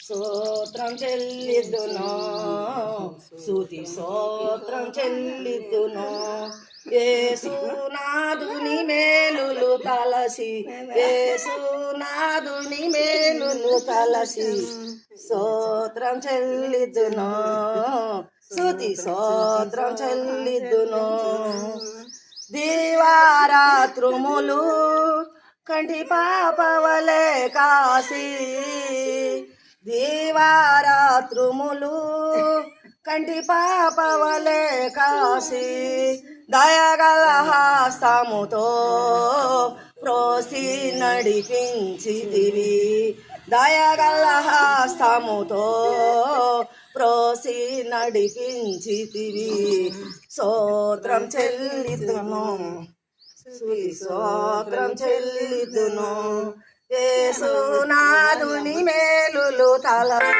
స్తోత్రం చెల్లిద్దును, స్తుతి స్తోత్రం చెల్లిద్దును. యేసునాథుని మేలులు తలసి, యేసునాథుని మేలులు తలసి స్తోత్రం చెల్లిద్దును, స్తుతి స్తోత్రం చెల్లిద్దును. దివారాత్రుములు కంటి పాపవలే కాసి, దివారాత్రుములు కంటి పాపవలే కాసి దయగల హస్తముతో ప్రోసి నడిపించితివి, దయగల హస్తముతో ప్రోసి నడిపించితివి. స్తోత్రం చెల్లిద్దును, స్తోత్రం చెల్లిద్దును. యేసునాథుని మేలులు తలసి,